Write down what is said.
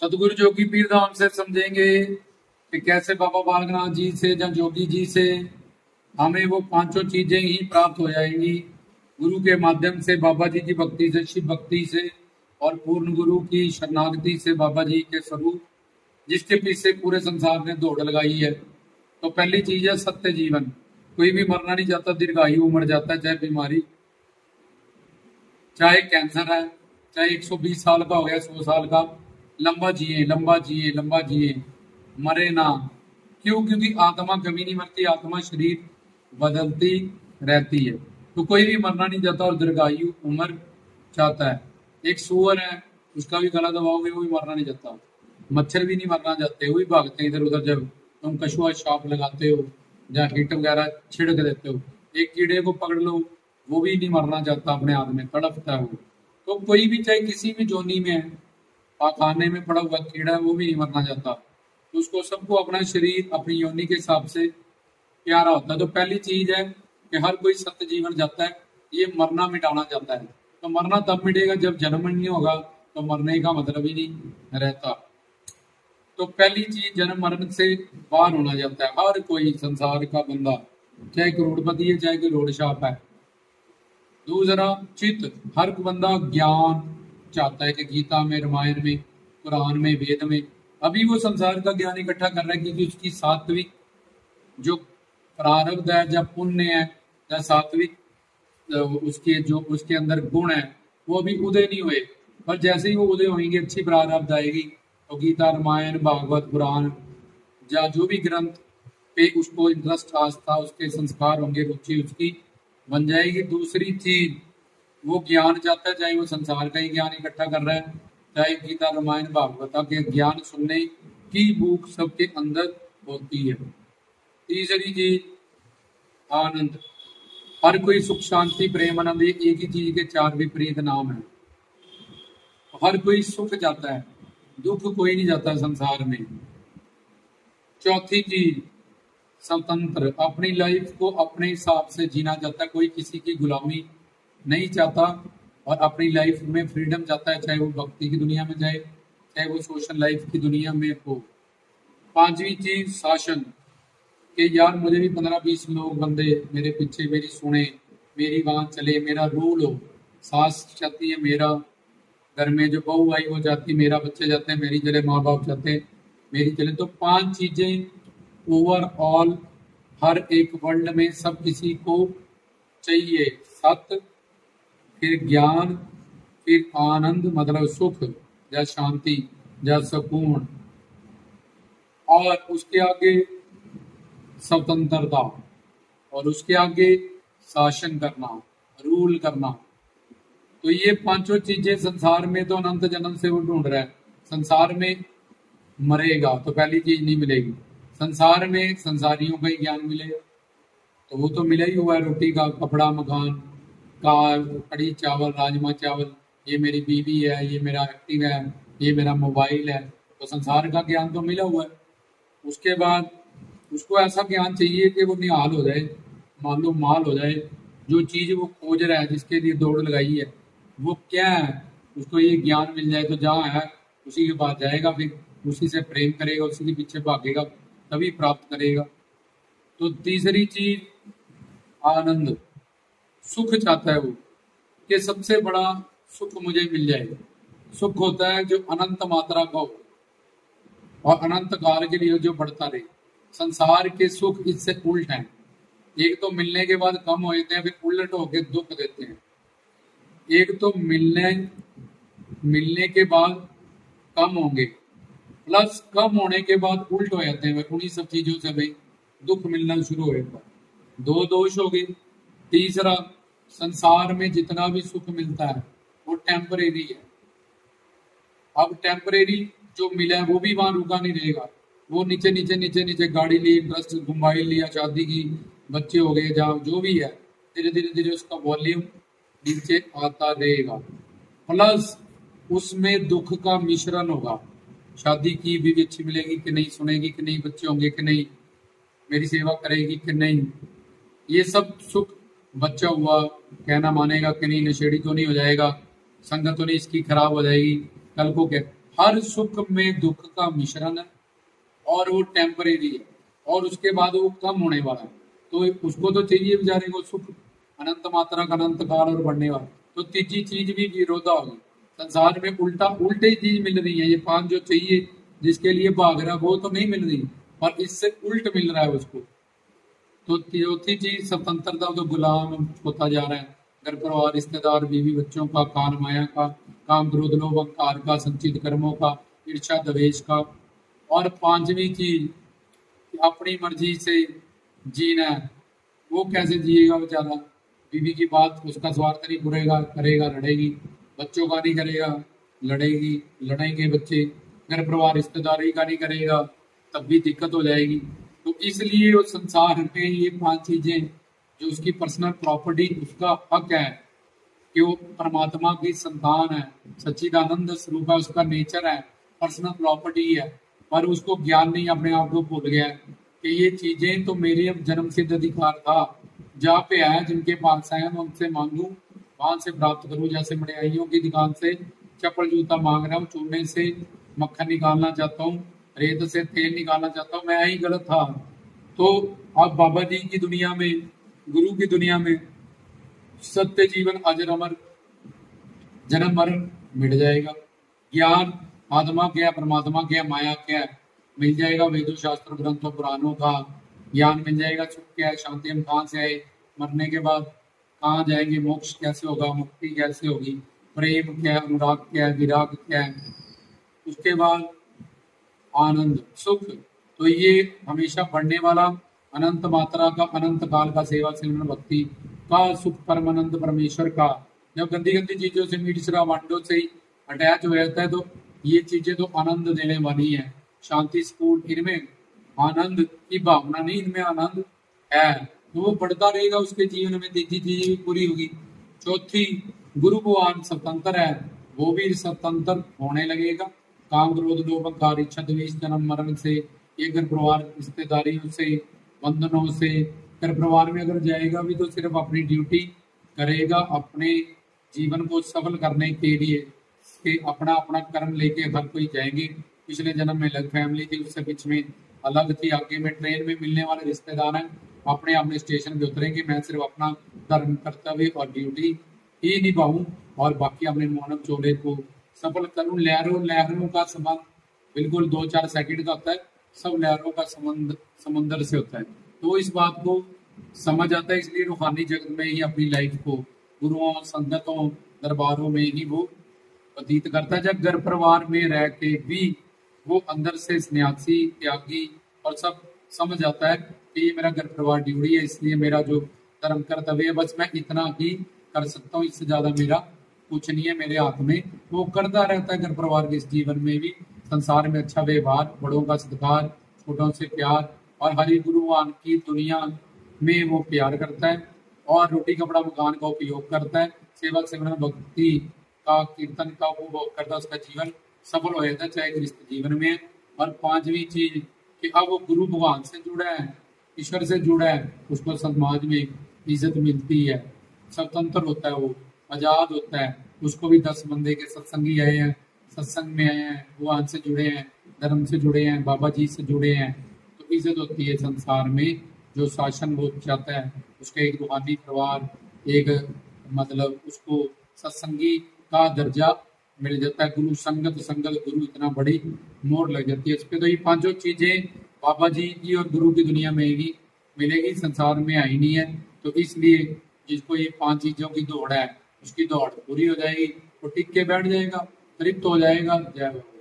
सतगुरु जोगी पीर धाम से समझेंगे कि कैसे बाबा बालकनाथ जी से या जोगी जी से हमें वो पांचों चीजें ही प्राप्त हो जाएंगी। गुरु के माध्यम से, बाबा जी की भक्ति से, शिव भक्ति से और पूर्ण गुरु की शरणागति से, बाबा जी के स्वरूप जिसके पीछे पूरे संसार ने दौड़ लगाई है। तो पहली चीज है सत्य जीवन। कोई भी मरना नहीं चाहता, दीर्घायु मर जाता है, चाहे बीमारी, चाहे कैंसर है, चाहे 120 साल का हो गया, 100 साल का, लंबा जिए लंबा जिए लंबा जिए, मरे ना। क्यों? क्योंकि आत्मा कभी नहीं मरती, आत्मा शरीर बदलती रहती है। तो कोई भी मरना नहीं चाहता और दीर्घायु उम्र चाहता है। एक सुअर है, उसका भी गला दबाओगे वो भी मरना नहीं चाहता। मच्छर भी नहीं मरना चाहते, वो भी भागते हैं इधर उधर। जब तुम कछुआ छाप लगाते हो या हिट वगैरह छिड़क देते हो, एक कीड़े को पकड़ लो, वो भी नहीं मरना चाहता, अपने हाथ में तड़पता है वो। तो कोई भी चाहे किसी भी जोनी में है, पाखाने में पड़ा हुआ कीड़ा है, वो भी नहीं मरना चाहता। तो उसको सबको अपना शरीर अपनी योनि के हिसाब से प्यारा होता है। तो पहली चीज है कि हर कोई सत्य जीवन जाता है, ये मरना मिटाना चाहता है। तो मरना तब मिटेगा जब जन्म ही नहीं होगा, तो मरने का मतलब ही नहीं रहता। तो पहली चीज जन्म मरण से बाहर होना चाहता है हर कोई संसार का बंदा, चाहे करोड़पति है चाहे कोई रोड छाप है। दूसरा चित्त, हर बंदा ज्ञान चाहता है कि गीता में, रामायण में, कुरान में, वेद में अभी वो संसार का ज्ञान इकट्ठा कर रहा है, क्योंकि उसकी सात्विक जो प्रारब्ध है या पुण्य है या सात्विक उसके जो उसके अंदर गुण है वो अभी उदय नहीं हुए। पर जैसे ही वो उदय होंगे, अच्छी प्रारब्ध आएगी, तो गीता, रामायण, भागवत, पुराण या जो भी ग्रंथ पे उसको इंटरेस्ट, आस्था, उसके संस्कार होंगे, रुचि उसकी बन जाएगी। दूसरी चीज, वो ज्ञान चाहता है, चाहे वो संसार का ही ज्ञान इकट्ठा कर रहा है, चाहे गीता, रामायण, भागवत के ज्ञान सुनने की भूख सबके अंदर होती है। तीसरी चीज आनंद, हर कोई सुख, शांति, प्रेम, आनंद, एक ही चीज के चार विपरीत नाम है। हर कोई सुख चाहता है, दुख कोई नहीं चाहता संसार में। चौथी चीज स्वतंत्र, अपनी लाइफ को अपने हिसाब से जीना चाहता है, कोई किसी की गुलामी नहीं चाहता और अपनी लाइफ में फ्रीडम चाहता है, चाहे वो भक्ति की दुनिया में जाए, चाहे वो सोशल लाइफ की दुनिया में हो। पांचवी चीज शासन, कि यार मुझे भी 15-20 लोग बंदे मेरे पीछे मेरी सुने, मेरी बात चले, मेरा रूल हो। सास चाहती है मेरा, घर में जो बहू आई वो चाहती मेरा, बच्चे जाते हैं मेरी चले, माँ बाप चाहते हैं मेरी चले। तो पांच चीजें ओवरऑल हर एक वर्ल्ड में सब किसी को चाहिए। सत्य, फिर ज्ञान, फिर आनंद मतलब सुख या शांति या सुकून, और उसके आगे स्वतंत्रता, और उसके आगे शासन करना, रूल करना। तो ये पांचों चीजें संसार में तो अनंत जन्म से वो ढूंढ रहा है। संसार में मरेगा तो पहली चीज नहीं मिलेगी, संसार में संसारियों का ही ज्ञान मिलेगा, तो वो तो मिला ही हुआ है, रोटी का, कपड़ा, मकान, कार, कड़ी चावल, राजमा चावल, ये मेरी बीवी है, ये मेरा एक्टिव है, ये मेरा मोबाइल है। तो संसार का ज्ञान तो मिला हुआ है। उसके बाद उसको ऐसा ज्ञान चाहिए कि वो निहाल हो जाए, मालूम माल हो जाए। जो चीज वो खोज रहा है, जिसके लिए दौड़ लगाई है, वो क्या है, उसको ये ज्ञान मिल जाए तो जहाँ है उसी के पास जाएगा, फिर उसी से प्रेम करेगा, उसी के पीछे भागेगा, तभी प्राप्त करेगा। तो तीसरी चीज आनंद, सुख चाहता है वो, कि सबसे बड़ा सुख मुझे मिल जाए। सुख होता है जो अनंत मात्रा का हो और अनंत काल के लिए जो बढ़ता रहे। संसार के सुख इससे उल्ट हैं, एक तो मिलने के बाद कम हो जाते हैं, फिर उलट होकर दुख देते हैं। एक तो मिलने के बाद कम होंगे, प्लस कम होने के बाद उल्ट हो जाते हैं। उन्हीं सब चीजों से भाई दुख मिलना शुरू हो जाता है। दो दोष हो गए। तीसरा, संसार में जितना भी सुख मिलता है वो टेम्परेरी है। अब टेम्परेरी जो मिला है वो भी वहां रुका नहीं रहेगा, वो नीचे नीचे नीचे नीचे गाड़ी ली, इंटरेस्ट, मोबाइल लिया, शादी की, बच्चे हो गए, जहाँ जो भी है, धीरे धीरे धीरे उसका वॉल्यूम नीचे आता रहेगा। प्लस उसमें दुख का मिश्रण होगा। शादी की भी अच्छी मिलेगी कि नहीं, सुनेगी कि नहीं, बच्चे होंगे कि नहीं, मेरी सेवा करेगी कि नहीं, ये सब सुख। बच्चा हुआ, कहना मानेगा कि नहीं, नशेड़ी तो नहीं हो जाएगा, संगत तो नहीं इसकी खराब हो जाएगी, कल को क्या। हर सुख में दुख का मिश्रण है और वो टेम्परेरी है और उसके बाद वो कम होने वाला है। तो उसको तो चाहिए बेचारे को सुख, अनंत मात्रा का अनंत काल और बढ़ने वाला। तो तीसरी चीज भी विरोधा होगी। संसार में उल्टा उल्टे चीज मिल रही है। ये पांच जो चाहिए जिसके लिए भाग रहा वो तो नहीं मिल रही, पर इससे उल्ट मिल रहा है उसको। तो चौथी चीज स्वतंत्रता, तो गुलाम होता जा रहा है। घर परिवार, रिश्तेदार, बीवी बच्चों का, कान माया का, काम क्रोध लोभ अहंकार का, संचित कर्मों का, ईर्ष्या द्वेष का। और पांचवी चीज कि अपनी मर्जी से जीना है। वो कैसे जिएगा बेचारा? बीवी की बात, उसका स्वार्थ नहीं पूरेगा, करेगा लड़ेगी। बच्चों का नहीं करेगा, लड़ेगी, लड़ेंगे बच्चे। घर परिवार रिश्तेदारी का नहीं करेगा, तब भी दिक्कत हो जाएगी। तो इसलिए वो संसार में ये पांच चीजें जो उसकी पर्सनल प्रॉपर्टी, उसका हक है कि वो परमात्मा की संतान है, सच्चिदानंद स्वरूप है, उसका नेचर है, पर्सनल प्रॉपर्टी है। पर उसको ज्ञान नहीं, अपने आप को भूल गया है कि ये चीजें तो मेरे अब जन्म सिद्ध अधिकार था। जहाँ पे है, जिनके पास है, मैं उनसे मांगू, वहां से प्राप्त करूं। जैसे मठियाइयों की दुकान से चप्पल जूता मांग रहा हूँ, चूने से मक्खन निकालना चाहता हूँ, रेत से तेल निकालना चाहता हूँ, मैं यही गलत था। तो अब बाबा जी की दुनिया में, गुरु की दुनिया में सत्य जीवन अजर अमर, जन्म मरण मिट जाएगा। ज्ञान आत्मा क्या है, परमात्मा क्या है, माया क्या है, मिल जाएगा। वेदों शास्त्र ग्रंथों पुराणों का ज्ञान मिल जाएगा। सुख क्या है, शांति हम कहाँ से आए, मरने के बाद कहाँ जाएंगे, मोक्ष कैसे होगा, मुक्ति कैसे होगी, प्रेम क्या है, अनुराग क्या है, विराग क्या है, उसके बाद आनंद सुख। तो ये हमेशा बढ़ने वाला, अनंत मात्रा का, अनंत काल का सेवा सिमरन भक्ति का सुख, परमानंद परमेश्वर का। जब गंदी गंदी चीजों से, मीठ शराब वांडों से ही अटैच हो जाता है, तो ये चीजें तो आनंद देने वाली है। शांति सुकून, इनमें आनंद की भावना नहीं, इनमें आनंद है। तो वो बढ़ता रहेगा उसके जीवन में। तीसरी चीज भी पूरी होगी। चौथी, गुरु भगवान स्वतंत्र है, वो भी स्वतंत्र होने लगेगा। काम क्रोध लोभ अहंकार इच्छा द्वेष जन्म मरण से, ये घर परिवार रिश्तेदारियों से, बंधनों से। घर परिवार में अगर जाएगा भी तो सिर्फ अपनी ड्यूटी करेगा, अपने जीवन को सफल करने के लिए कि अपना अपना कर्म लेके हर कोई जाएंगे। पिछले जन्म में अलग फैमिली थी, उससे बीच में अलग थी, आगे में ट्रेन में मिलने वाले रिश्तेदार हैं, अपने अपने स्टेशन पे उतरेंगे। मैं सिर्फ अपना धर्म कर्तव्य और ड्यूटी ही निभाऊं और बाकी अपने मानव चोले को सफल करूं। लहरों लहरों का संबंध बिल्कुल 2-4 सेकंड का होता है, सब लहरों का संबंध समंदर से होता है। तो इस बात को समझ आता है, इसलिए रूहानी जगत में ही अपनी लाइफ को गुरुओं, संगतों, दरबारों में ही वो व्यतीत करता है। जब घर परिवार में रह के भी वो अंदर से सन्यासी, त्यागी और सब समझ आता है कि ये मेरा घर परिवार ड्यूटी है, इसलिए मेरा जो धर्म कर्तव्य है बस मैं इतना ही कर सकता हूँ, इससे ज्यादा मेरा कुछ नहीं है मेरे हाथ में। वो करता रहता है घर परिवार के इस जीवन में भी। संसार में अच्छा व्यवहार, बड़ों का सत्कार, छोटों से प्यार, और हरि गुरुवान की दुनिया में वो प्यार करता है और रोटी कपड़ा मकान का उपयोग करता है। सेवा सिमरन भक्ति का, कीर्तन का वो करता है, उसका जीवन सफल हो जाता है, चाहे गृहस्थ जीवन में। और पांचवी चीज कि अब वो गुरु भगवान से जुड़ा है, ईश्वर से जुड़ा है, उसको समाज में इज्जत मिलती है, स्वतंत्र होता है, वो आजाद होता है। उसको भी 10 बंदे के सत्संगी आए हैं, सत्संग में आए हैं, भगवान से जुड़े हैं, धर्म से जुड़े हैं, बाबा जी से जुड़े हैं, तो इज्जत होती है संसार में। जो शासन वो चाहता है, उसका एक रूहानी परिवार, एक मतलब उसको सत्संगी का दर्जा मिल जाता है। गुरु संगत, संगत गुरु, इतना बड़ी मोहर लग जाती है इस पे। तो ये पांचों चीजें बाबा जी की और गुरु की दुनिया में ही मिलेगी, संसार में आई नहीं है। तो इसलिए जिसको ये 5 चीजों की दौड़ है, उसकी दौड़ पूरी हो जाएगी, वो टिक के बैठ जाएगा, तृप्त हो जाएगा। जय बाबा।